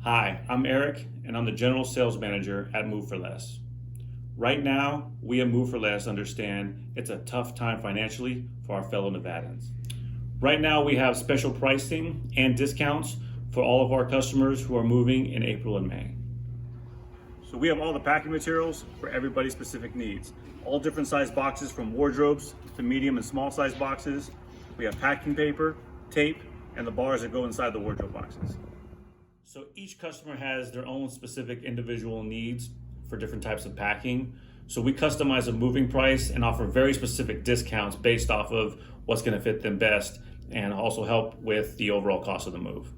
Hi, I'm Eric, and I'm the General Sales Manager at Move for Less. Right now, we at Move for Less understand it's a tough time financially for our fellow Nevadans. Right now, we have special pricing and discounts for all of our customers who are moving in April and May. So we have all the packing materials for everybody's specific needs. All different size boxes from wardrobes to medium and small size boxes. We have packing paper, tape, and the bars that go inside the wardrobe boxes. So each customer has their own specific individual needs for different types of packing. So we customize a moving price and offer very specific discounts based off of what's going to fit them best and also help with the overall cost of the move.